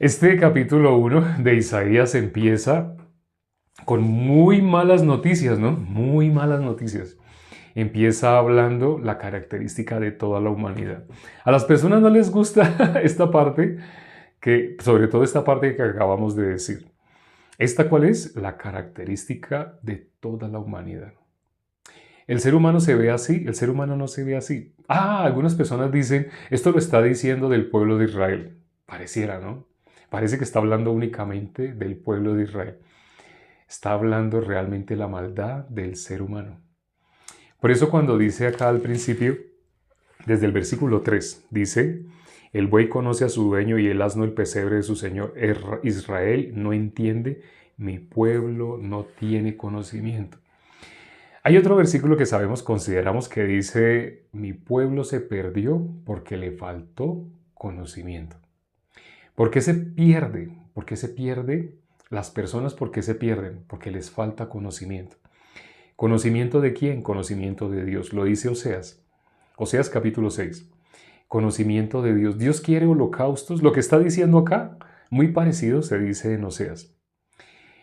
Este capítulo 1 de Isaías empieza con muy malas noticias, ¿no? Muy malas noticias. Empieza hablando la característica de toda la humanidad. A las personas no les gusta esta parte, sobre todo esta parte que acabamos de decir. ¿Esta cuál es? La característica de toda la humanidad. El ser humano se ve así, el ser humano no se ve así. Algunas personas dicen, esto lo está diciendo del pueblo de Israel. Pareciera, ¿no? Parece que está hablando únicamente del pueblo de Israel. Está hablando realmente la maldad del ser humano. Por eso cuando dice acá al principio, desde el versículo 3, dice, el buey conoce a su dueño y el asno el pesebre de su señor. Israel no entiende, mi pueblo no tiene conocimiento. Hay otro versículo que consideramos que dice, mi pueblo se perdió porque le faltó conocimiento. ¿Por qué se pierde? ¿Por qué se pierde? Las personas, ¿por qué se pierden? Porque les falta conocimiento. ¿Conocimiento de quién? Conocimiento de Dios. Lo dice Oseas. Oseas capítulo 6. Conocimiento de Dios. Dios quiere holocaustos. Lo que está diciendo acá, muy parecido se dice en Oseas.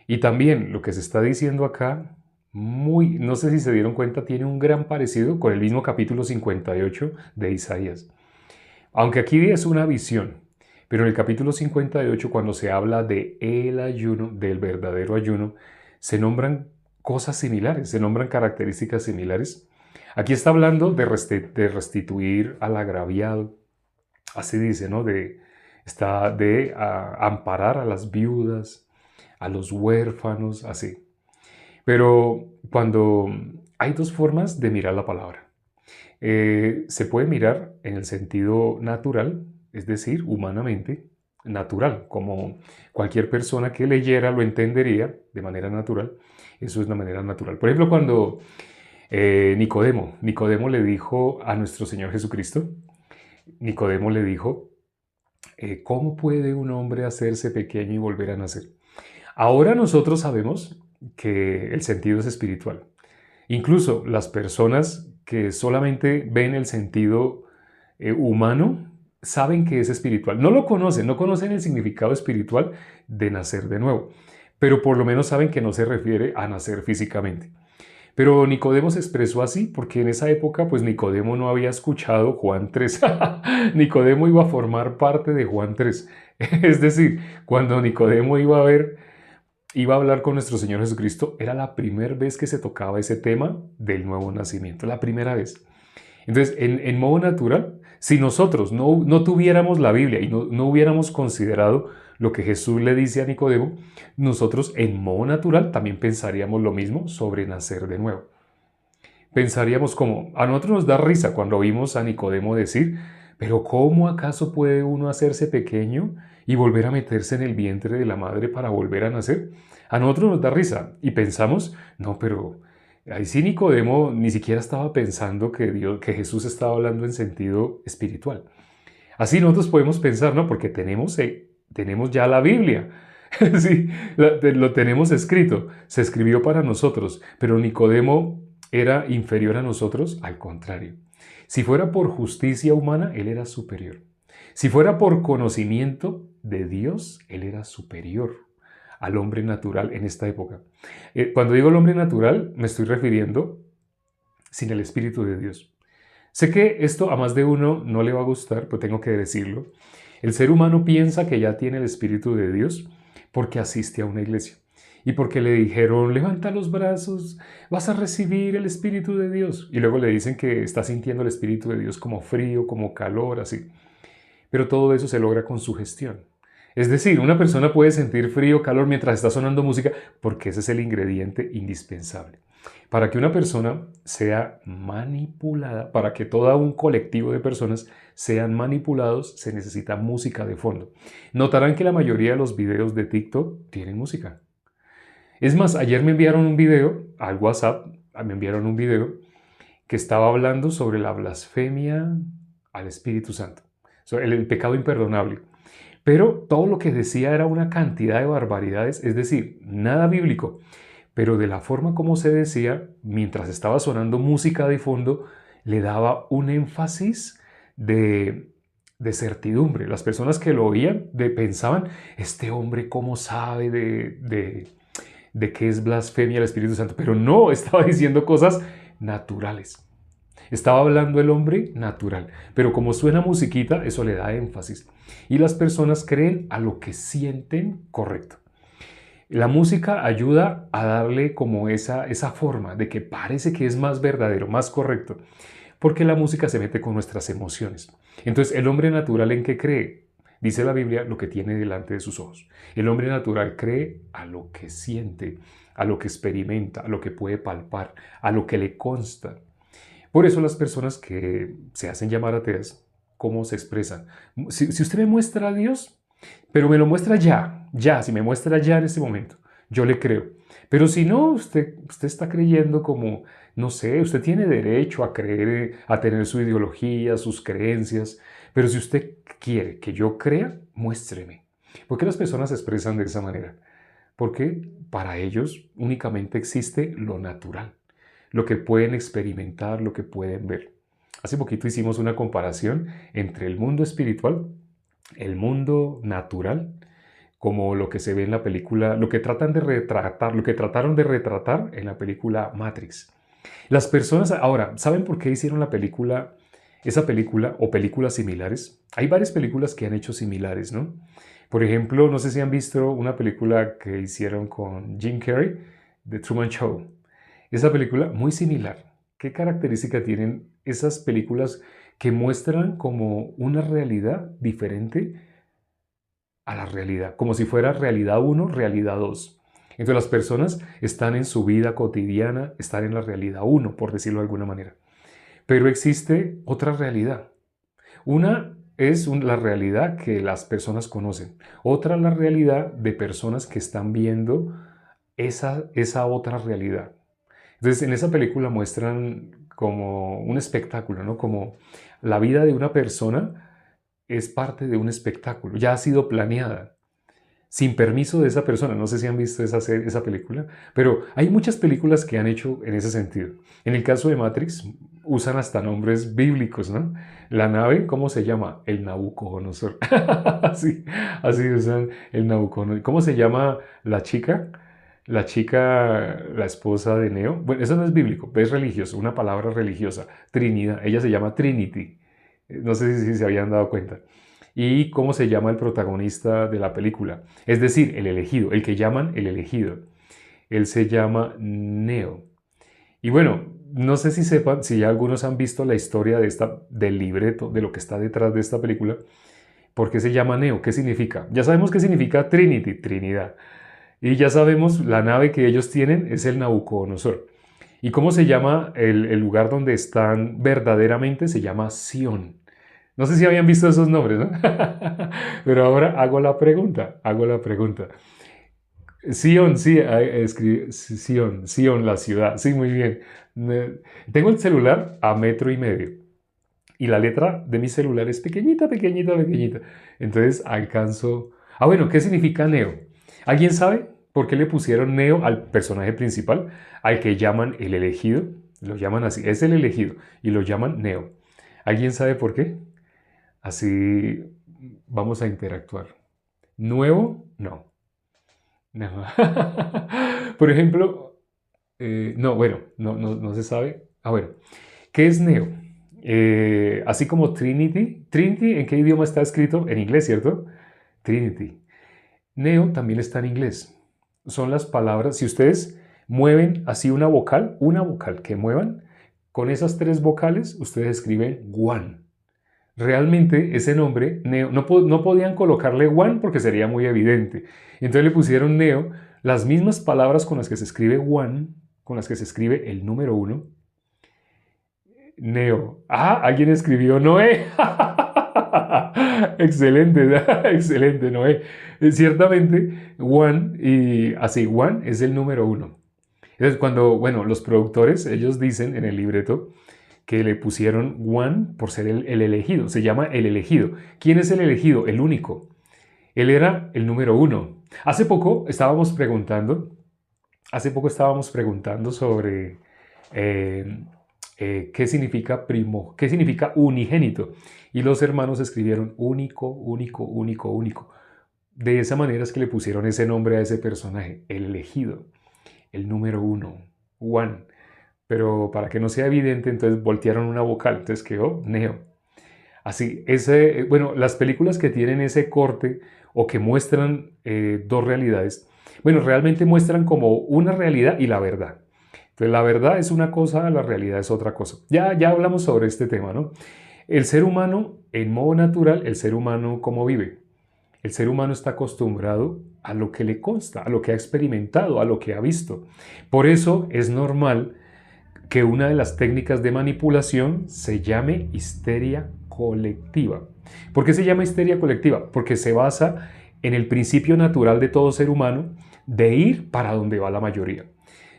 Y también lo que se está diciendo acá, no sé si se dieron cuenta, tiene un gran parecido con el mismo capítulo 58 de Isaías. Aunque aquí es una visión, pero en el capítulo 58, cuando se habla de el ayuno, del verdadero ayuno, se nombran cosas similares, se nombran características similares. Aquí está hablando de restituir al agraviado, así dice, ¿no? De amparar a las viudas, a los huérfanos, así. Pero cuando hay dos formas de mirar la palabra. Se puede mirar en el sentido natural, es decir, humanamente natural, como cualquier persona que leyera lo entendería de manera natural. Eso es la manera natural. Por ejemplo, cuando Nicodemo le dijo a nuestro Señor Jesucristo, Nicodemo le dijo, ¿cómo puede un hombre hacerse pequeño y volver a nacer? Ahora nosotros sabemos que el sentido es espiritual. Incluso las personas que solamente ven el sentido humano saben que es espiritual. No lo conocen, no conocen el significado espiritual de nacer de nuevo, pero por lo menos saben que no se refiere a nacer físicamente. Pero Nicodemo se expresó así porque en esa época pues Nicodemo no había escuchado Juan 3. Nicodemo iba a formar parte de Juan 3. Es decir, cuando Nicodemo iba a hablar con nuestro Señor Jesucristo, era la primera vez que se tocaba ese tema del nuevo nacimiento, la primera vez. Entonces, en modo natural, si nosotros no tuviéramos la Biblia y no hubiéramos considerado lo que Jesús le dice a Nicodemo, nosotros en modo natural también pensaríamos lo mismo sobre nacer de nuevo. Pensaríamos como, a nosotros nos da risa cuando oímos a Nicodemo decir, pero ¿cómo acaso puede uno hacerse pequeño y volver a meterse en el vientre de la madre para volver a nacer? A nosotros nos da risa y pensamos, no, pero ahí sí Nicodemo ni siquiera estaba pensando que Jesús estaba hablando en sentido espiritual. Así nosotros podemos pensar, ¿no? Porque tenemos ya la Biblia. Sí, lo tenemos escrito, se escribió para nosotros, pero Nicodemo era inferior a nosotros, al contrario. Si fuera por justicia humana, él era superior. Si fuera por conocimiento de Dios, él era superior al hombre natural en esta época. Cuando digo el hombre natural, me estoy refiriendo sin el Espíritu de Dios. Sé que esto a más de uno no le va a gustar, pero tengo que decirlo. El ser humano piensa que ya tiene el Espíritu de Dios porque asiste a una iglesia y porque le dijeron, levanta los brazos, vas a recibir el Espíritu de Dios. Y luego le dicen que está sintiendo el Espíritu de Dios como frío, como calor, así. Pero todo eso se logra con sugestión. Es decir, una persona puede sentir frío o calor mientras está sonando música porque ese es el ingrediente indispensable. Para que una persona sea manipulada, para que todo un colectivo de personas sean manipulados, se necesita música de fondo. Notarán que la mayoría de los videos de TikTok tienen música. Es más, ayer me enviaron un video al WhatsApp, me enviaron un video que estaba hablando sobre la blasfemia al Espíritu Santo, sobre el pecado imperdonable. Pero todo lo que decía era una cantidad de barbaridades, es decir, nada bíblico. Pero de la forma como se decía, mientras estaba sonando música de fondo, le daba un énfasis de certidumbre. Las personas que lo oían pensaban, este hombre cómo sabe de qué es blasfemia el Espíritu Santo, pero no, estaba diciendo cosas naturales. Estaba hablando el hombre natural, pero como suena musiquita, eso le da énfasis. Y las personas creen a lo que sienten correcto. La música ayuda a darle como esa forma de que parece que es más verdadero, más correcto, porque la música se mete con nuestras emociones. Entonces, el hombre natural, ¿en qué cree? Dice la Biblia, lo que tiene delante de sus ojos. El hombre natural cree a lo que siente, a lo que experimenta, a lo que puede palpar, a lo que le consta. Por eso las personas que se hacen llamar ateas, ¿cómo se expresan? Si usted me muestra a Dios, pero me lo muestra ya, si me muestra ya en este momento, yo le creo. Pero si no, usted está creyendo como, no sé, usted tiene derecho a creer, a tener su ideología, sus creencias, pero si usted quiere que yo crea, muéstreme. ¿Por qué las personas se expresan de esa manera? Porque para ellos únicamente existe lo natural, lo que pueden experimentar, lo que pueden ver. Hace poquito hicimos una comparación entre el mundo espiritual, el mundo natural, como lo que se ve en la película, lo que tratan de retratar, lo que trataron de retratar en la película Matrix. Las personas, ahora, ¿saben por qué hicieron esa película o películas similares? Hay varias películas que han hecho similares, ¿no? Por ejemplo, no sé si han visto una película que hicieron con Jim Carrey, The Truman Show. Esa película muy similar. ¿Qué característica tienen esas películas que muestran como una realidad diferente a la realidad? Como si fuera realidad uno, realidad 2. Entonces las personas están en su vida cotidiana, están en la realidad uno, por decirlo de alguna manera. Pero existe otra realidad. Una es la realidad que las personas conocen. Otra la realidad de personas que están viendo esa otra realidad. Entonces, en esa película muestran como un espectáculo, ¿no? Como la vida de una persona es parte de un espectáculo, ya ha sido planeada, sin permiso de esa persona. No sé si han visto esa película, pero hay muchas películas que han hecho en ese sentido. En el caso de Matrix, usan hasta nombres bíblicos, ¿no? La nave, ¿cómo se llama? El Nabucodonosor. así usan el Nabucodonosor. ¿Cómo se llama la chica? La chica, la esposa de Neo. Bueno, eso no es bíblico, es religioso, una palabra religiosa. Trinidad. Ella se llama Trinity. No sé si se habían dado cuenta. ¿Y cómo se llama el protagonista de la película? Es decir, el elegido, el que llaman el elegido. Él se llama Neo. Y bueno, no sé si sepan, si ya algunos han visto la historia del libreto, de lo que está detrás de esta película. ¿Por qué se llama Neo? ¿Qué significa? Ya sabemos qué significa Trinity, Trinidad. Y ya sabemos, la nave que ellos tienen es el Nabucodonosor. ¿Y cómo se llama el lugar donde están verdaderamente? Se llama Sion. No sé si habían visto esos nombres, ¿no? Pero ahora hago la pregunta. Sion, sí, Sion, la ciudad. Sí, muy bien. Tengo el celular a 1,5 metros y la letra de mi celular es pequeñita, pequeñita, pequeñita. Entonces alcanzo... Ah, bueno, ¿qué significa Neo? ¿Alguien sabe por qué le pusieron Neo al personaje principal, al que llaman el elegido? Lo llaman así, es el elegido y lo llaman Neo. ¿Alguien sabe por qué? Así vamos a interactuar. ¿Nuevo? No. No. Por ejemplo, no, bueno, no se sabe. Ah, bueno, ¿qué es Neo? Así como Trinity. Trinity, ¿en qué idioma está escrito? En inglés, ¿cierto? Trinity. Neo también está en inglés. Son las palabras, si ustedes mueven así una vocal que muevan, con esas 3 vocales ustedes escriben one. Realmente ese nombre, Neo, no podían colocarle one porque sería muy evidente. Entonces le pusieron Neo, las mismas palabras con las que se escribe one, con las que se escribe el número 1. Neo. Ah, alguien escribió Noé. Excelente, excelente, Noé. Ciertamente, one y así, one es el número 1. Entonces, cuando, bueno, los productores, ellos dicen en el libreto que le pusieron one por ser el elegido. Se llama el elegido. ¿Quién es el elegido? El único. Él era el número 1. Hace poco estábamos preguntando sobre ¿Qué significa unigénito? Y los hermanos escribieron único, único, único, único. De esa manera es que le pusieron ese nombre a ese personaje, el elegido, el número uno, one. Pero para que no sea evidente, entonces voltearon una vocal, entonces quedó Neo. Así, bueno, las películas que tienen ese corte o que muestran dos realidades, bueno, realmente muestran como una realidad y la verdad. Entonces, la verdad es una cosa, la realidad es otra cosa. Ya hablamos sobre este tema, ¿no? El ser humano, en modo natural, el ser humano, ¿cómo vive? El ser humano está acostumbrado a lo que le consta, a lo que ha experimentado, a lo que ha visto. Por eso es normal que una de las técnicas de manipulación se llame histeria colectiva. ¿Por qué se llama histeria colectiva? Porque se basa en el principio natural de todo ser humano de ir para donde va la mayoría.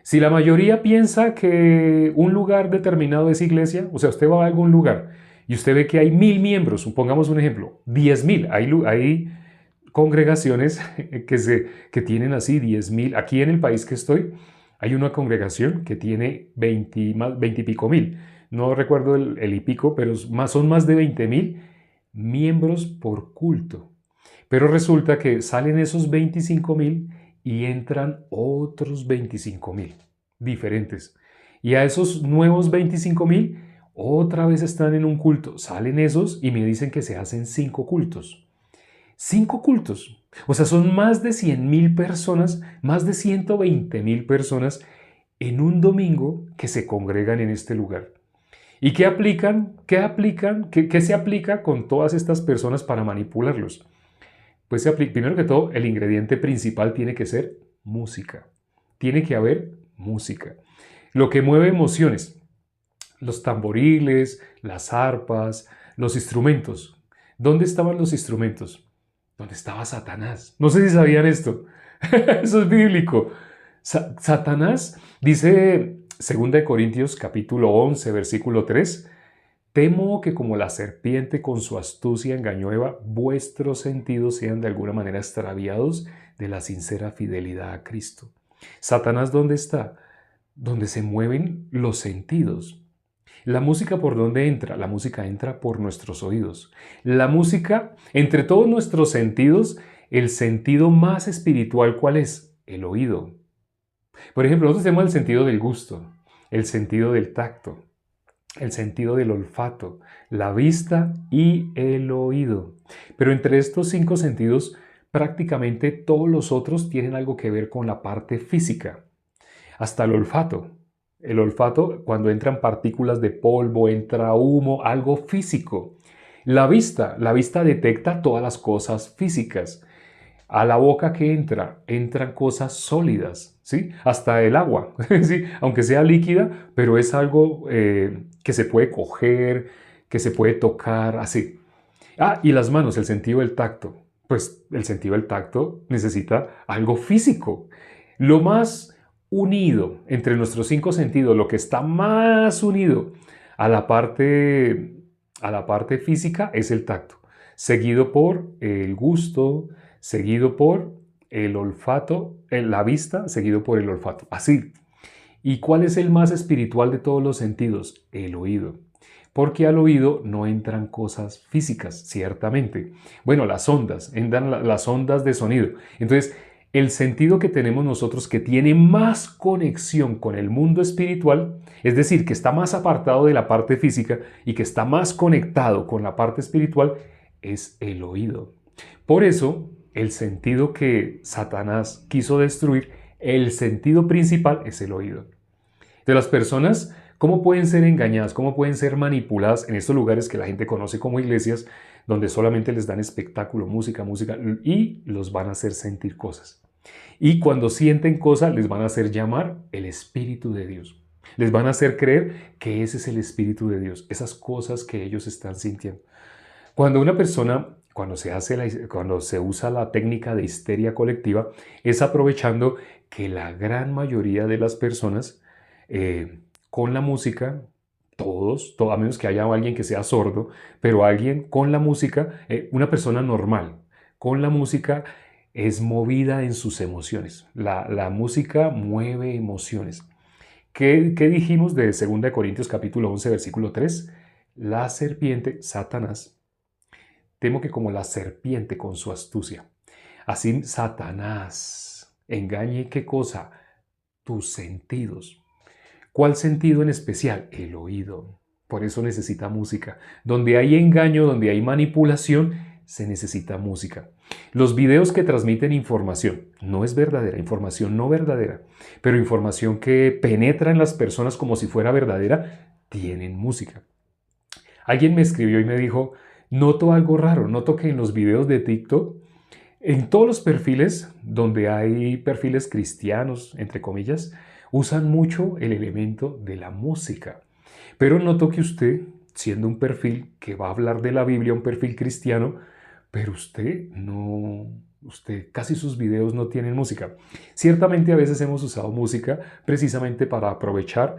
Si la mayoría piensa que un lugar determinado es iglesia, o sea, usted va a algún lugar y usted ve que hay 1000 miembros, supongamos un ejemplo, 10.000, hay congregaciones que tienen así 10.000. Aquí en el país que estoy, hay una congregación que tiene 20 y pico mil. No recuerdo el y pico, pero son más de 20.000 miembros por culto. Pero resulta que salen esos 25.000 y entran otros 25.000 diferentes. Y a esos nuevos 25.000 otra vez están en un culto. Salen esos y me dicen que se hacen 5 cultos. 5 cultos. O sea, son más de 100.000 personas, más de 120.000 personas en un domingo que se congregan en este lugar. ¿Y qué aplican? ¿Qué se aplica con todas estas personas para manipularlos? Pues primero que todo, el ingrediente principal tiene que ser música. Tiene que haber música. Lo que mueve emociones, los tamboriles, las arpas, los instrumentos. ¿Dónde estaban los instrumentos? ¿Dónde estaba Satanás? No sé si sabían esto. Eso es bíblico. Satanás dice 2 Corintios capítulo 11, versículo 3, temo que como la serpiente con su astucia engañó a Eva, vuestros sentidos sean de alguna manera extraviados de la sincera fidelidad a Cristo. ¿Satanás dónde está? Donde se mueven los sentidos. La música, ¿por dónde entra? La música entra por nuestros oídos. La música, entre todos nuestros sentidos, el sentido más espiritual, ¿cuál es? El oído. Por ejemplo, nosotros tenemos el sentido del gusto, el sentido del tacto, el sentido del olfato, la vista y el oído. Pero entre estos 5 sentidos, prácticamente todos los otros tienen algo que ver con la parte física. Hasta el olfato. El olfato, cuando entran partículas de polvo, entra humo, algo físico. La vista detecta todas las cosas físicas. A la boca que entran cosas sólidas, ¿sí? Hasta el agua, ¿sí? Aunque sea líquida, pero es algo que se puede coger, que se puede tocar, así. Y las manos, el sentido del tacto. Pues el sentido del tacto necesita algo físico. Lo más unido entre nuestros 5 sentidos, lo que está más unido a la parte física es el tacto, seguido por el gusto, seguido por el olfato, la vista, seguido por el olfato. Así. ¿Y cuál es el más espiritual de todos los sentidos? El oído. Porque al oído no entran cosas físicas, ciertamente. Bueno, entran las ondas de sonido. Entonces, el sentido que tenemos nosotros que tiene más conexión con el mundo espiritual, es decir, que está más apartado de la parte física y que está más conectado con la parte espiritual, es el oído. Por eso, el sentido que Satanás quiso destruir, el sentido principal es el oído. De las personas, ¿cómo pueden ser engañadas? ¿Cómo pueden ser manipuladas en estos lugares que la gente conoce como iglesias, donde solamente les dan espectáculo, música, y los van a hacer sentir cosas? Y cuando sienten cosas, les van a hacer llamar el Espíritu de Dios. Les van a hacer creer que ese es el Espíritu de Dios, esas cosas que ellos están sintiendo. Cuando una persona, cuando se usa la técnica de histeria colectiva, es aprovechando que la gran mayoría de las personas con la música, a menos que haya alguien que sea sordo, pero alguien con la música, una persona normal, con la música es movida en sus emociones. La música mueve emociones. ¿Qué dijimos de 2 Corintios capítulo 11, versículo 3? La serpiente, Satanás, temo que como la serpiente con su astucia. Así Satanás engañe, ¿qué cosa? Tus sentidos. ¿Cuál sentido en especial? El oído. Por eso necesita música. Donde hay engaño, donde hay manipulación, se necesita música. Los videos que transmiten información, no es verdadera, información no verdadera, pero información que penetra en las personas como si fuera verdadera, tienen música. Alguien me escribió y me dijo, noto algo raro, noto que en los videos de TikTok, en todos los perfiles donde hay perfiles cristianos, entre comillas, usan mucho el elemento de la música. Pero noto que usted, siendo un perfil que va a hablar de la Biblia, un perfil cristiano, pero usted casi sus videos no tienen música. Ciertamente a veces hemos usado música precisamente para aprovechar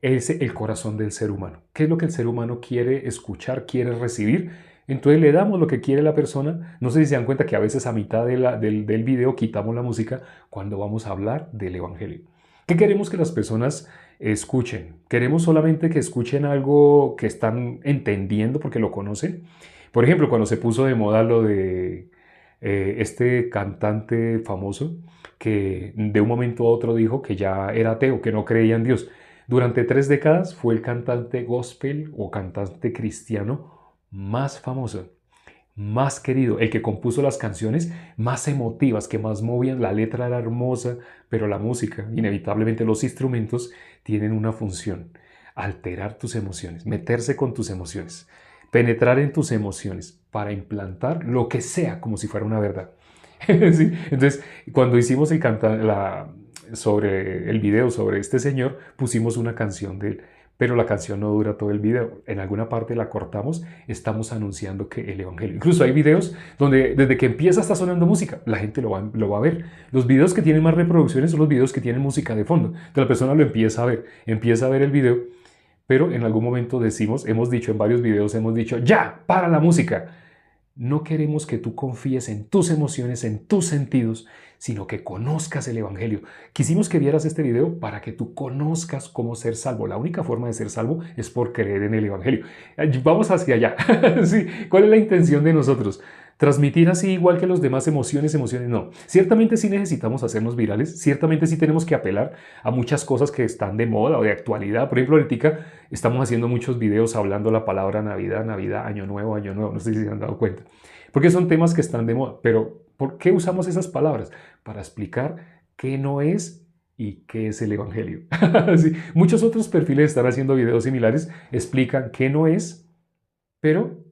el corazón del ser humano. ¿Qué es lo que el ser humano quiere escuchar, quiere recibir? Entonces le damos lo que quiere la persona. No sé si se dan cuenta que a veces a mitad del video quitamos la música cuando vamos a hablar del Evangelio. ¿Qué queremos que las personas escuchen? ¿Queremos solamente que escuchen algo que están entendiendo porque lo conocen? Por ejemplo, cuando se puso de moda lo de este cantante famoso que de un momento a otro dijo que ya era ateo, que no creía en Dios. Durante 3 décadas fue el cantante gospel o cantante cristiano más famoso, más querido, el que compuso las canciones más emotivas, que más movían. La letra era hermosa, pero la música, inevitablemente los instrumentos, tienen una función: alterar tus emociones, meterse con tus emociones, penetrar en tus emociones para implantar lo que sea como si fuera una verdad. ¿Sí? Entonces, cuando hicimos sobre el video sobre este señor, pusimos una canción de él, pero la canción no dura todo el video. En alguna parte la cortamos, estamos anunciando que el Evangelio. Incluso hay videos donde desde que empieza está sonando música, la gente lo va a ver. Los videos que tienen más reproducciones son los videos que tienen música de fondo. Entonces la persona lo empieza a ver el video, pero en algún momento hemos dicho en varios videos, hemos dicho, ya, para la música. No queremos que tú confíes en tus emociones, en tus sentidos, sino que conozcas el Evangelio. Quisimos que vieras este video para que tú conozcas cómo ser salvo. La única forma de ser salvo es por creer en el Evangelio. Vamos hacia allá. Sí. ¿Cuál es la intención de nosotros? Transmitir así igual que los demás emociones, no. Ciertamente sí necesitamos hacernos virales, ciertamente sí tenemos que apelar a muchas cosas que están de moda o de actualidad. Por ejemplo, ahorita estamos haciendo muchos videos hablando la palabra Navidad, Navidad, Año Nuevo, no sé si se han dado cuenta. Porque son temas que están de moda, pero ¿por qué usamos esas palabras? Para explicar qué no es y qué es el Evangelio. Sí. Muchos otros perfiles están haciendo videos similares, explican qué no es, pero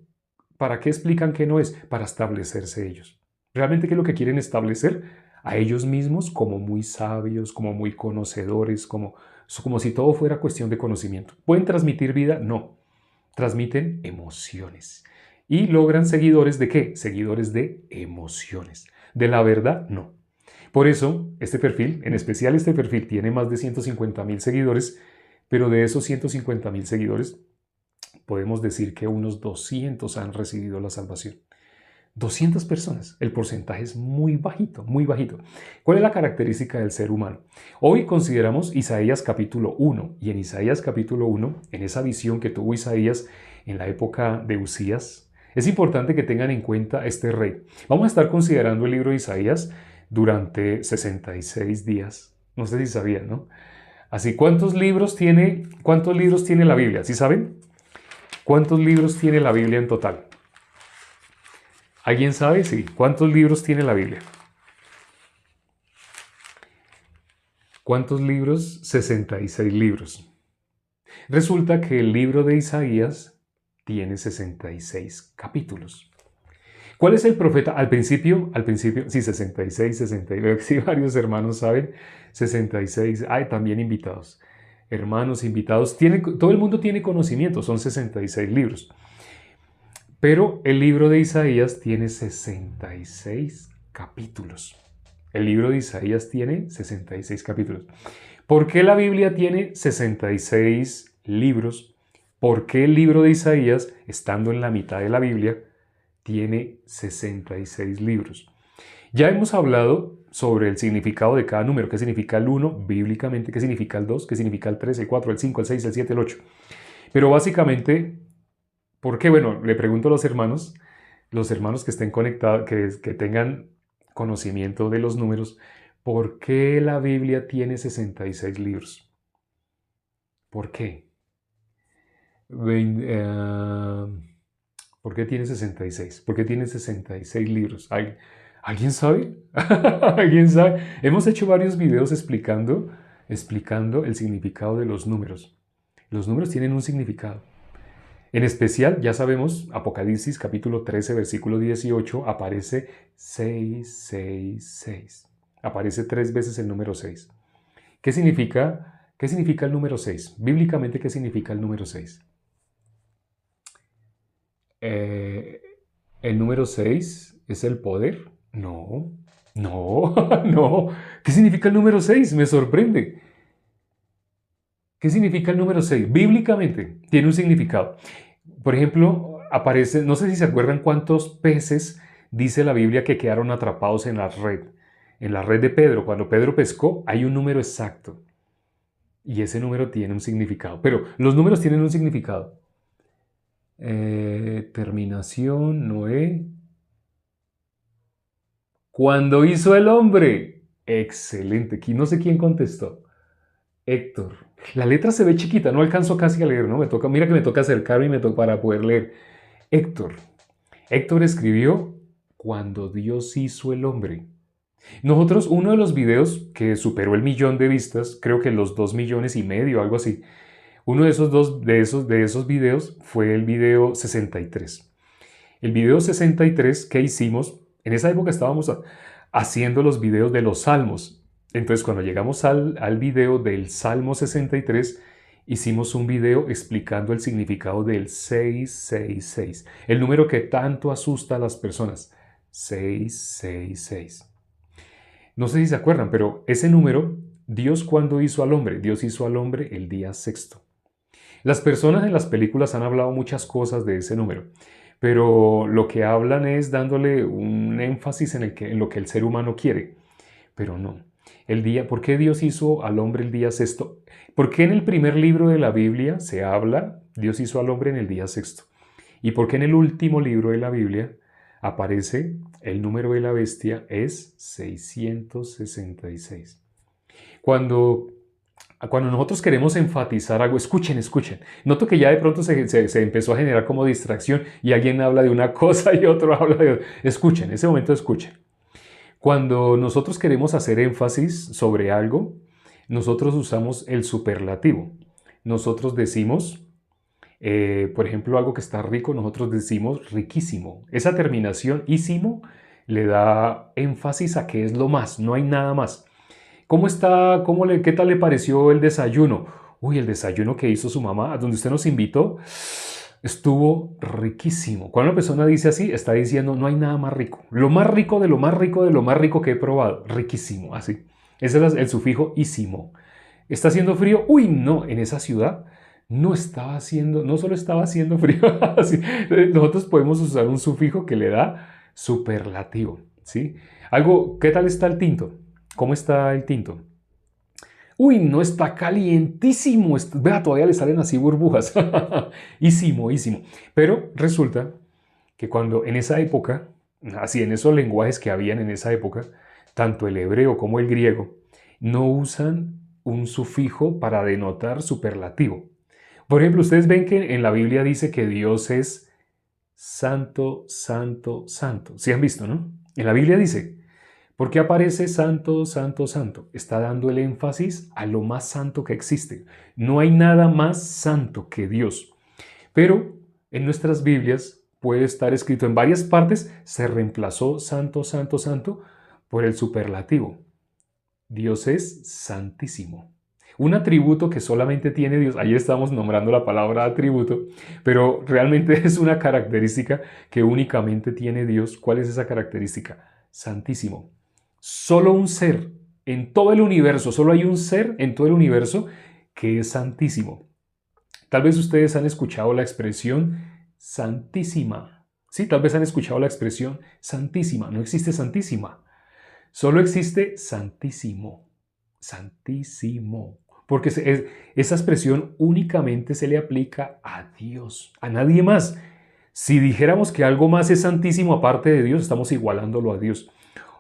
¿para qué explican qué no es? Para establecerse ellos. ¿Realmente qué es lo que quieren establecer? A ellos mismos como muy sabios, como muy conocedores, como si todo fuera cuestión de conocimiento. ¿Pueden transmitir vida? No. Transmiten emociones. ¿Y logran seguidores de qué? Seguidores de emociones. ¿De la verdad? No. Por eso, este perfil, en especial este perfil, tiene más de 150,000 seguidores, pero de esos 150,000 seguidores, podemos decir que unos 200 han recibido la salvación. 200 personas. El porcentaje es muy bajito, muy bajito. ¿Cuál es la característica del ser humano? Hoy consideramos Isaías capítulo 1, y en Isaías capítulo 1, en esa visión que tuvo Isaías en la época de Usías, es importante que tengan en cuenta este rey. Vamos a estar considerando el libro de Isaías durante 66 días. No sé si sabían, ¿no? Así, ¿cuántos libros tiene la Biblia? ¿Sí saben? ¿Cuántos libros tiene la Biblia en total? ¿Alguien sabe? Sí. ¿Cuántos libros tiene la Biblia? ¿Cuántos libros? 66 libros. Resulta que el libro de Isaías tiene 66 capítulos. ¿Cuál es el profeta? Al principio, sí, 66, 69, sí, varios hermanos saben, 66, hay también invitados. Hermanos, invitados, todo el mundo tiene conocimiento, son 66 libros. Pero el libro de Isaías tiene 66 capítulos. El libro de Isaías tiene 66 capítulos. ¿Por qué la Biblia tiene 66 libros? ¿Por qué el libro de Isaías, estando en la mitad de la Biblia, tiene 66 libros? Ya hemos hablado sobre el significado de cada número, qué significa el 1 bíblicamente, qué significa el 2, qué significa el 3, el 4, el 5, el 6, el 7, el 8. Pero básicamente, ¿por qué? Bueno, le pregunto a los hermanos que estén conectados, que tengan conocimiento de los números, ¿por qué la Biblia tiene 66 libros? ¿Por qué? Vein- eh, ¿Por qué tiene 66? ¿Por qué tiene 66 libros? ¿Alguien sabe? ¿Alguien sabe? Hemos hecho varios videos explicando el significado de los números. Los números tienen un significado. En especial, ya sabemos, Apocalipsis capítulo 13, versículo 18, aparece 666. Aparece 3 veces el número 6. ¿Qué significa el número 6? Bíblicamente, ¿qué significa el número 6? Eh, ¿El número 6 es el poder? No, no, no. ¿Qué significa el número 6? Me sorprende. ¿Qué significa el número 6? Bíblicamente tiene un significado. Por ejemplo, aparece, no sé si se acuerdan cuántos peces dice la Biblia que quedaron atrapados en la red. En la red de Pedro, cuando Pedro pescó, hay un número exacto. Y ese número tiene un significado. Pero los números tienen un significado. Terminación, Noé. Cuando hizo el hombre. Excelente. Aquí no sé quién contestó. Héctor. La letra se ve chiquita, no alcanzo casi a leer, ¿no? Mira que me toca acercarme y me toca para poder leer. Héctor. Héctor escribió Cuando Dios hizo el hombre. Nosotros, uno de los videos que superó el 1.000.000 de vistas, creo que los 2,5 millones, algo así, uno de esos videos fue el video 63. El video 63 que hicimos, en esa época estábamos haciendo los videos de los salmos. Entonces, cuando llegamos al video del Salmo 63, hicimos un video explicando el significado del 666, el número que tanto asusta a las personas. 666. No sé si se acuerdan, pero ese número, Dios cuando hizo al hombre, Dios hizo al hombre el día sexto. Las personas en las películas han hablado muchas cosas de ese número, pero lo que hablan es dándole un énfasis en lo que el ser humano quiere, pero no. ¿Por qué Dios hizo al hombre el día sexto? ¿Por qué en el primer libro de la Biblia se habla Dios hizo al hombre en el día sexto? ¿Y por qué en el último libro de la Biblia aparece el número de la bestia es 666? Cuando nosotros queremos enfatizar algo, escuchen. Noto que ya de pronto se empezó a generar como distracción y alguien habla de una cosa y otro habla de otra. Escuchen, ese momento escuchen. Cuando nosotros queremos hacer énfasis sobre algo, nosotros usamos el superlativo. Nosotros decimos, por ejemplo, algo que está rico, nosotros decimos riquísimo. Esa terminación ísimo le da énfasis a que es lo más, no hay nada más. ¿Cómo está? ¿Qué tal le pareció el desayuno? Uy, el desayuno que hizo su mamá, a donde usted nos invitó, estuvo riquísimo. Cuando una persona dice así, está diciendo, no hay nada más rico. Lo más rico de lo más rico de lo más rico que he probado. Riquísimo, así. Ese es el sufijo ísimo. ¿Está haciendo frío? Uy, no, en esa ciudad no solo estaba haciendo frío. Así, nosotros podemos usar un sufijo que le da superlativo, ¿sí? ¿Qué tal está el tinto? ¿Cómo está el tinto? Uy, no, está calientísimo. Vea, todavía le salen así burbujas. Ísimo. Pero resulta que cuando en esa época, así en esos lenguajes que habían en esa época, tanto el hebreo como el griego, no usan un sufijo para denotar superlativo. Por ejemplo, ustedes ven que en la Biblia dice que Dios es santo, santo, santo. ¿Sí han visto, no? En la Biblia dice, ¿por qué aparece santo, santo, santo? Está dando el énfasis a lo más santo que existe. No hay nada más santo que Dios. Pero en nuestras Biblias puede estar escrito en varias partes, se reemplazó santo, santo, santo por el superlativo. Dios es santísimo. Un atributo que solamente tiene Dios, ahí estamos nombrando la palabra atributo, pero realmente es una característica que únicamente tiene Dios. ¿Cuál es esa característica? Santísimo. Solo un ser en todo el universo, solo hay un ser en todo el universo que es santísimo. Tal vez ustedes han escuchado la expresión santísima. Sí, tal vez han escuchado la expresión santísima. No existe santísima. Solo existe santísimo, santísimo, porque esa expresión únicamente se le aplica a Dios, a nadie más. Si dijéramos que algo más es santísimo aparte de Dios, estamos igualándolo a Dios.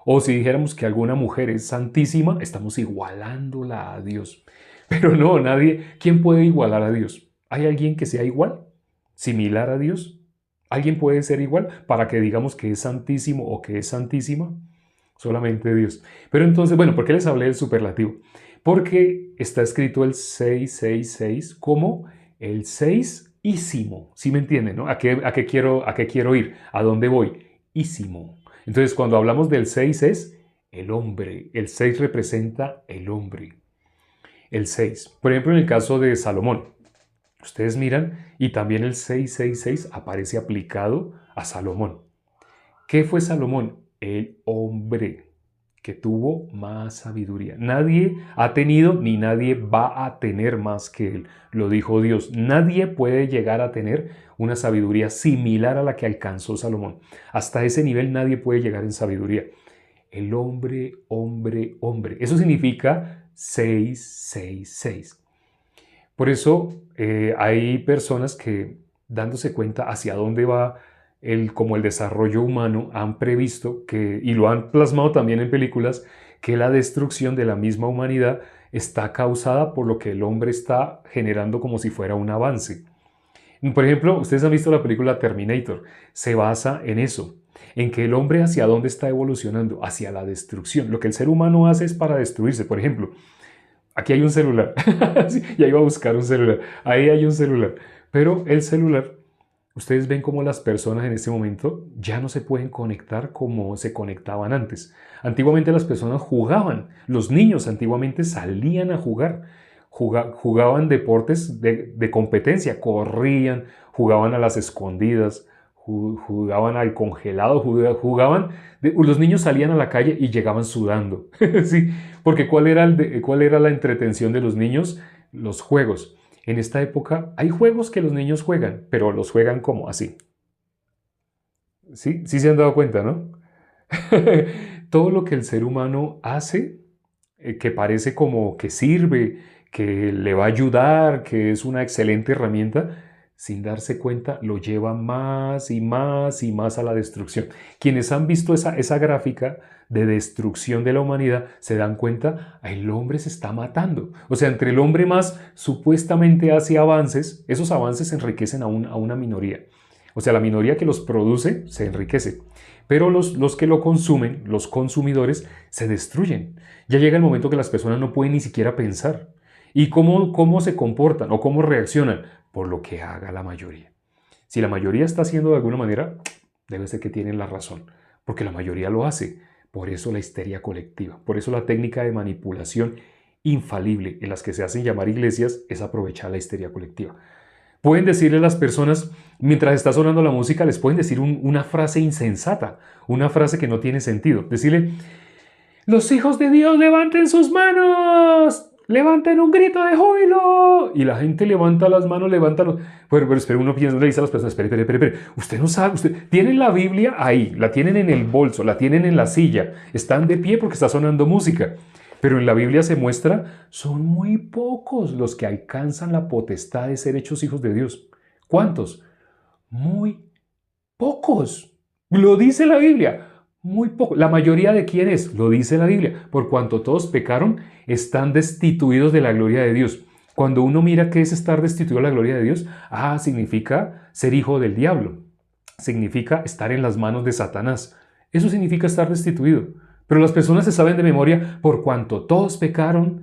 O si dijéramos que alguna mujer es santísima, estamos igualándola a Dios. Pero no, nadie, ¿quién puede igualar a Dios? ¿Hay alguien que sea igual? ¿Similar a Dios? ¿Alguien puede ser igual para que digamos que es santísimo o que es santísima? Solamente Dios. Pero entonces, bueno, ¿por qué les hablé del superlativo? Porque está escrito el 666 como el seisísimo. ¿Sí me entienden, no? ¿A qué quiero ir? ¿A dónde voy? Ísimo. Entonces, cuando hablamos del 6 es el hombre. El 6 representa el hombre. El 6. Por ejemplo, en el caso de Salomón, ustedes miran y también el 666 aparece aplicado a Salomón. ¿Qué fue Salomón? El hombre que tuvo más sabiduría. Nadie ha tenido ni nadie va a tener más que él. Lo dijo Dios. Nadie puede llegar a tener una sabiduría similar a la que alcanzó Salomón. Hasta ese nivel nadie puede llegar en sabiduría. El hombre, hombre, hombre. Eso significa 666. Por eso hay personas que, dándose cuenta hacia dónde va como el desarrollo humano, han previsto que, y lo han plasmado también en películas, que la destrucción de la misma humanidad está causada por lo que el hombre está generando como si fuera un avance. Por ejemplo, ustedes han visto la película Terminator. Se basa en eso, en que el hombre hacia dónde está evolucionando, hacia la destrucción. Lo que el ser humano hace es para destruirse. Por ejemplo, aquí hay un celular. Ya iba a buscar un celular. Ahí hay un celular. Pero el celular, ustedes ven cómo las personas en este momento ya no se pueden conectar como se conectaban antes. Antiguamente las personas jugaban. Los niños antiguamente salían a jugar. Jugaban deportes de competencia. Corrían, jugaban a las escondidas, jugaban al congelado, jugaban. Los niños salían a la calle y llegaban sudando. Sí, porque ¿cuál era la entretención de los niños? Los juegos. En esta época hay juegos que los niños juegan, pero los juegan como así. ¿Sí? Sí se han dado cuenta, ¿no? Todo lo que el ser humano hace, que parece como que sirve, que le va a ayudar, que es una excelente herramienta, sin darse cuenta, lo lleva más y más y más a la destrucción. Quienes han visto esa gráfica de destrucción de la humanidad se dan cuenta, el hombre se está matando. O sea, entre el hombre más supuestamente hace avances, esos avances enriquecen a una minoría. O sea, la minoría que los produce se enriquece. Pero los que lo consumen, los consumidores, se destruyen. Ya llega el momento que las personas no pueden ni siquiera pensar. ¿Y cómo se comportan o cómo reaccionan? Por lo que haga la mayoría. Si la mayoría está haciendo de alguna manera, debe ser que tienen la razón, porque la mayoría lo hace. Por eso la histeria colectiva, por eso la técnica de manipulación infalible en las que se hacen llamar iglesias es aprovechar la histeria colectiva. Pueden decirle a las personas, mientras está sonando la música, les pueden decir una frase insensata, una frase que no tiene sentido. Decirle, los hijos de Dios levanten sus manos. ¡Levanten un grito de júbilo! Y la gente levanta las manos, levanta los... Pero espera, uno piensa, le dice a las personas, espere. Usted no sabe, tienen la Biblia ahí, la tienen en el bolso, la tienen en la silla, están de pie porque está sonando música. Pero en la Biblia se muestra, son muy pocos los que alcanzan la potestad de ser hechos hijos de Dios. ¿Cuántos? Muy pocos. Lo dice la Biblia. Muy poco. ¿La mayoría de quiénes? Lo dice la Biblia. Por cuanto todos pecaron, están destituidos de la gloria de Dios. Cuando uno mira qué es estar destituido de la gloria de Dios, significa ser hijo del diablo. Significa estar en las manos de Satanás. Eso significa estar destituido. Pero las personas se saben de memoria por cuanto todos pecaron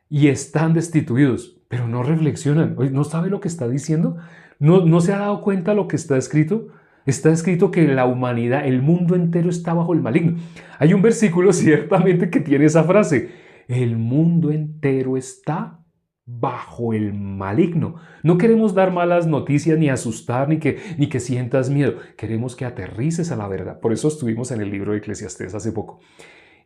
y están destituidos. Pero no reflexionan. ¿No sabe lo que está diciendo? ¿No se ha dado cuenta lo que está escrito? Está escrito que la humanidad, el mundo entero está bajo el maligno. Hay un versículo ciertamente que tiene esa frase. El mundo entero está bajo el maligno. No queremos dar malas noticias ni asustar ni que sientas miedo. Queremos que aterrices a la verdad. Por eso estuvimos en el libro de Eclesiastés hace poco.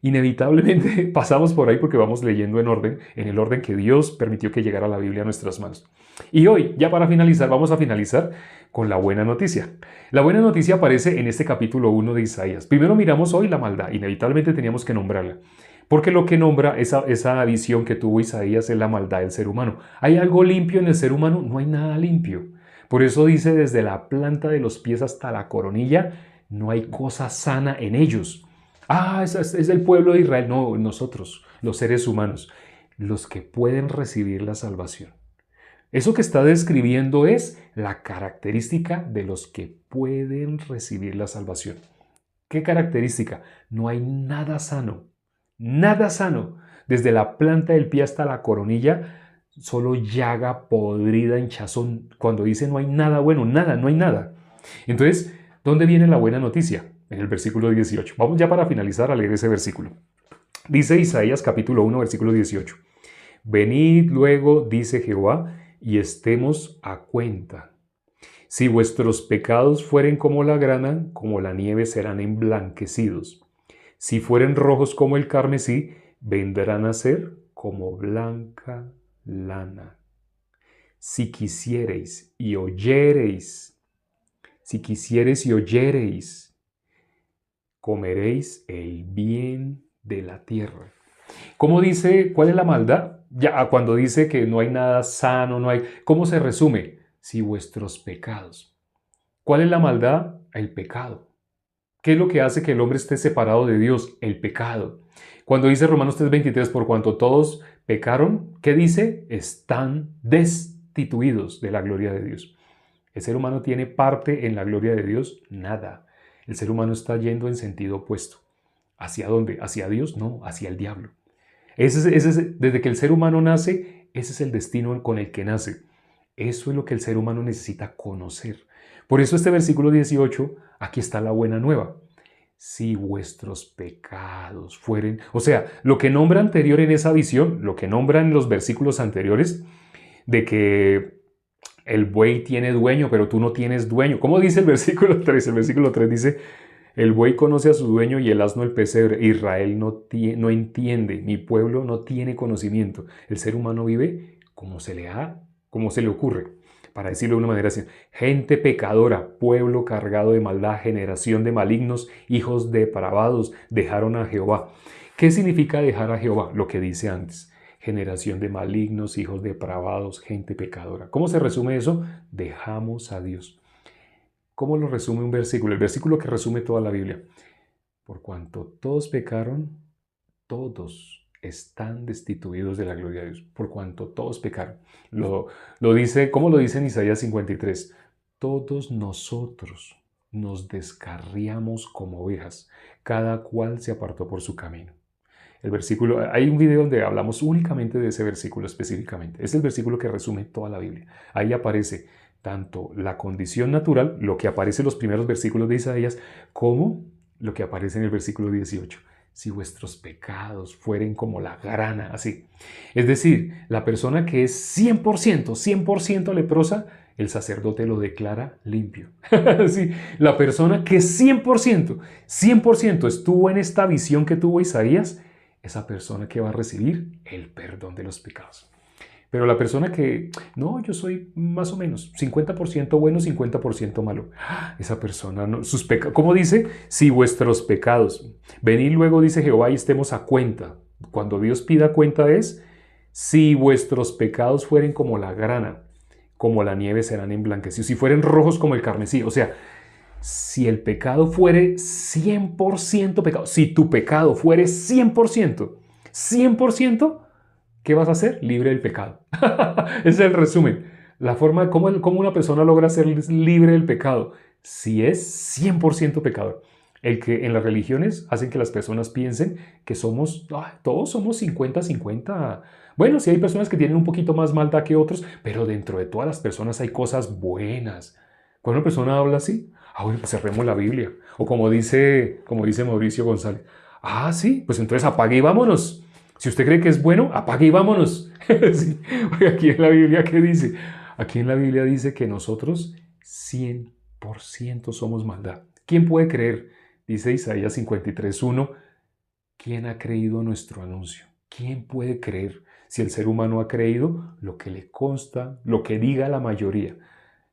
Inevitablemente pasamos por ahí porque vamos leyendo en el orden que Dios permitió que llegara la Biblia a nuestras manos. Y hoy, ya para finalizar, vamos a finalizar con la buena noticia. La buena noticia aparece en este capítulo 1 de Isaías. Primero miramos hoy la maldad, inevitablemente teníamos que nombrarla. Porque lo que nombra esa visión que tuvo Isaías es la maldad del ser humano. ¿Hay algo limpio en el ser humano? No hay nada limpio. Por eso dice desde la planta de los pies hasta la coronilla, no hay cosa sana en ellos. Es el pueblo de Israel. No, nosotros, los seres humanos, los que pueden recibir la salvación. Eso que está describiendo es la característica de los que pueden recibir la salvación. ¿Qué característica? No hay nada sano. Nada sano. Desde la planta del pie hasta la coronilla, solo llaga podrida, hinchazón. Cuando dice no hay nada bueno, nada, no hay nada. Entonces, ¿dónde viene la buena noticia? En el versículo 18. Vamos ya para finalizar a leer ese versículo. Dice Isaías capítulo 1, versículo 18. Venid luego, dice Jehová, y estemos a cuenta. Si vuestros pecados fueren como la grana, como la nieve serán emblanquecidos. Si fueren rojos como el carmesí, vendrán a ser como blanca lana. Si quisiereis y oyereis, comeréis el bien de la tierra. ¿Cómo dice? ¿Cuál es la maldad? Ya cuando dice que no hay nada sano, no hay. ¿Cómo se resume? Si vuestros pecados. ¿Cuál es la maldad? El pecado. ¿Qué es lo que hace que el hombre esté separado de Dios? El pecado. Cuando dice Romanos 3:23, por cuanto todos pecaron, ¿qué dice? Están destituidos de la gloria de Dios. ¿El ser humano tiene parte en la gloria de Dios? Nada. El ser humano está yendo en sentido opuesto. ¿Hacia dónde? ¿Hacia Dios? No, hacia el diablo. Desde que el ser humano nace, ese es el destino con el que nace. Eso es lo que el ser humano necesita conocer. Por eso este versículo 18, aquí está la buena nueva. Si vuestros pecados fueren... O sea, lo que nombra anterior en esa visión, lo que nombra en los versículos anteriores, de que el buey tiene dueño, pero tú no tienes dueño. ¿Cómo dice el versículo 3? El versículo 3 dice... El buey conoce a su dueño y el asno el pesebre. Israel no entiende, mi pueblo no tiene conocimiento. El ser humano vive como se le ocurre. Para decirlo de una manera así, gente pecadora, pueblo cargado de maldad, generación de malignos, hijos depravados, dejaron a Jehová. ¿Qué significa dejar a Jehová? Lo que dice antes. Generación de malignos, hijos depravados, gente pecadora. ¿Cómo se resume eso? Dejamos a Dios. ¿Cómo lo resume un versículo? El versículo que resume toda la Biblia. Por cuanto todos pecaron, todos están destituidos de la gloria de Dios. Por cuanto todos pecaron. ¿Cómo lo dice en Isaías 53? Todos nosotros nos descarriamos como ovejas. Cada cual se apartó por su camino. Hay un video donde hablamos únicamente de ese versículo específicamente. Es el versículo que resume toda la Biblia. Ahí aparece tanto la condición natural, lo que aparece en los primeros versículos de Isaías, como lo que aparece en el versículo 18. Si vuestros pecados fueren como la grana, así. Es decir, la persona que es 100% leprosa, el sacerdote lo declara limpio. Sí, la persona que 100% estuvo en esta visión que tuvo Isaías, esa persona que va a recibir el perdón de los pecados. Pero la persona que, no, yo soy más o menos 50% bueno, 50% malo. Esa persona, no, sus pecados, ¿cómo dice? Si vuestros pecados. Venid luego, dice Jehová, y estemos a cuenta. Cuando Dios pida cuenta es, si vuestros pecados fueren como la grana, como la nieve serán emblanquecidos. Si fueren rojos como el carmesí. O sea, si el pecado fuere 100% pecado, si tu pecado fuere 100%, ¿qué vas a hacer? Libre del pecado. Ese es el resumen. La forma de cómo una persona logra ser libre del pecado. Si es 100% pecador. El que en las religiones hacen que las personas piensen que todos somos 50-50. Bueno, sí hay personas que tienen un poquito más maldad que otros, pero dentro de todas las personas hay cosas buenas. Cuando una persona habla así, bueno, pues cerremos la Biblia. O como dice Mauricio González, sí, pues entonces apague y vámonos. Si usted cree que es bueno, apague y vámonos. Sí. Aquí en la Biblia, ¿qué dice? Aquí en la Biblia dice que nosotros 100% somos maldad. ¿Quién puede creer? Dice Isaías 53:1, ¿Quién ha creído nuestro anuncio? ¿Quién puede creer si el ser humano ha creído lo que le consta, lo que diga la mayoría?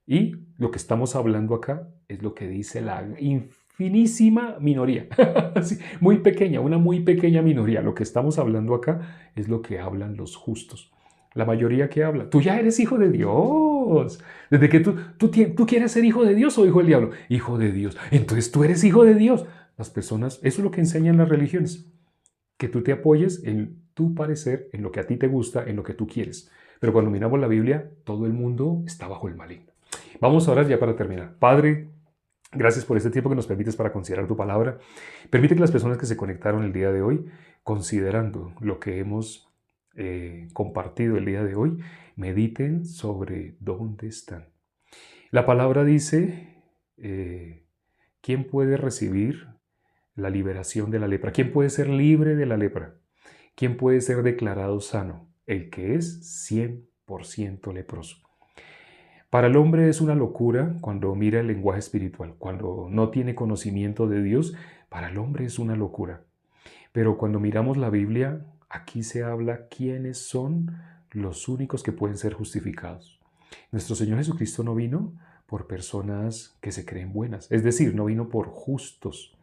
Y lo que estamos hablando acá es lo que dice la infinísima minoría, sí, muy pequeña, una muy pequeña minoría. Lo que estamos hablando acá es lo que hablan los justos. La mayoría que habla, tú ya eres hijo de Dios. Desde que tú quieres ser hijo de Dios o hijo del diablo. Hijo de Dios. Entonces tú eres hijo de Dios. Las personas, eso es lo que enseñan las religiones. Que tú te apoyes en tu parecer, en lo que a ti te gusta, en lo que tú quieres. Pero cuando miramos la Biblia, todo el mundo está bajo el maligno. Vamos a orar ya para terminar. Padre, gracias por este tiempo que nos permites para considerar tu palabra. Permite que las personas que se conectaron el día de hoy, considerando lo que hemos compartido el día de hoy, mediten sobre dónde están. La palabra dice, ¿quién puede recibir la liberación de la lepra? ¿Quién puede ser libre de la lepra? ¿Quién puede ser declarado sano? El que es 100% leproso. Para el hombre es una locura cuando mira el lenguaje espiritual, cuando no tiene conocimiento de Dios, para el hombre es una locura. Pero cuando miramos la Biblia, aquí se habla quiénes son los únicos que pueden ser justificados. Nuestro Señor Jesucristo no vino por personas que se creen buenas, es decir, no vino por justos.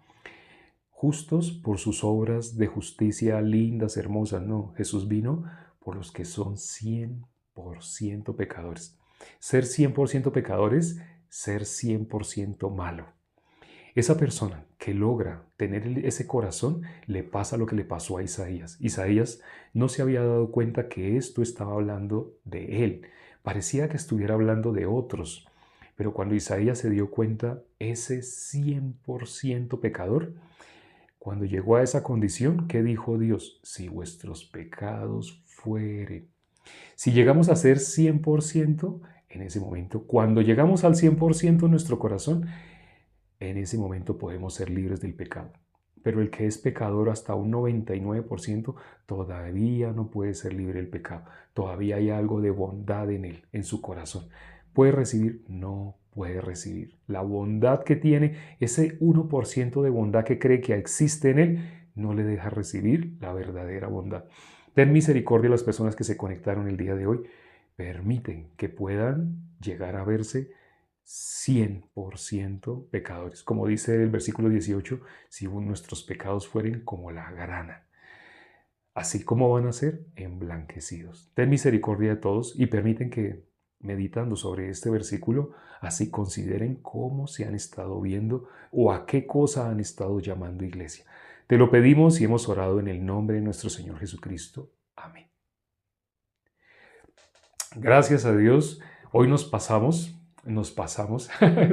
Justos por sus obras de justicia lindas, hermosas, no. Jesús vino por los que son 100% pecadores. Ser 100% pecadores, ser 100% malo. Esa persona que logra tener ese corazón, le pasa lo que le pasó a Isaías. Isaías no se había dado cuenta que esto estaba hablando de él. Parecía que estuviera hablando de otros. Pero cuando Isaías se dio cuenta, ese 100% pecador, cuando llegó a esa condición, ¿qué dijo Dios? Si vuestros pecados fueren. Si llegamos a ser 100%, en ese momento, cuando llegamos al 100% en nuestro corazón, en ese momento podemos ser libres del pecado. Pero el que es pecador hasta un 99% todavía no puede ser libre del pecado. Todavía hay algo de bondad en él, en su corazón. ¿Puede recibir? No puede recibir. La bondad que tiene, ese 1% de bondad que cree que existe en él, no le deja recibir la verdadera bondad. Ten misericordia a las personas que se conectaron el día de hoy. Permiten que puedan llegar a verse 100% pecadores. Como dice el versículo 18, si nuestros pecados fueren como la grana, así como van a ser emblanquecidos. Ten misericordia de todos y permiten que, meditando sobre este versículo, así consideren cómo se han estado viendo o a qué cosa han estado llamando iglesia. Te lo pedimos y hemos orado en el nombre de nuestro Señor Jesucristo. Amén. Gracias a Dios. Hoy nos pasamos,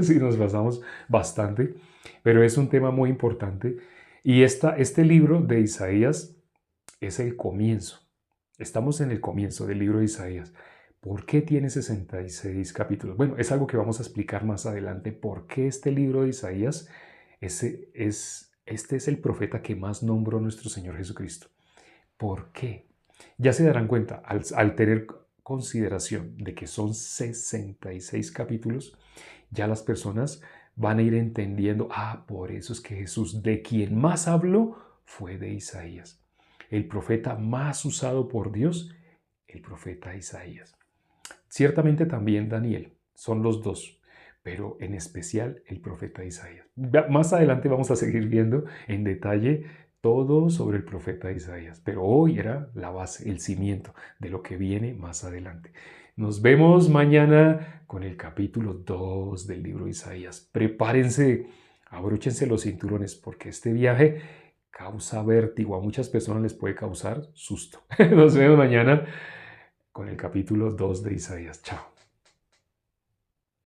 sí, nos pasamos bastante, pero es un tema muy importante. Y este libro de Isaías es el comienzo. Estamos en el comienzo del libro de Isaías. ¿Por qué tiene 66 capítulos? Bueno, es algo que vamos a explicar más adelante. ¿Por qué este libro de Isaías este es el profeta que más nombró nuestro Señor Jesucristo? ¿Por qué? Ya se darán cuenta, al tener consideración de que son 66 capítulos, ya las personas van a ir entendiendo, por eso es que Jesús, de quien más habló, fue de Isaías. El profeta más usado por Dios, el profeta Isaías. Ciertamente también Daniel, son los dos, pero en especial el profeta Isaías. Más adelante vamos a seguir viendo en detalle todo sobre el profeta Isaías, pero hoy era la base, el cimiento de lo que viene más adelante. Nos vemos mañana con el capítulo 2 del libro de Isaías. Prepárense, abróchense los cinturones porque este viaje causa vértigo. A muchas personas les puede causar susto. Nos vemos mañana con el capítulo 2 de Isaías. Chao.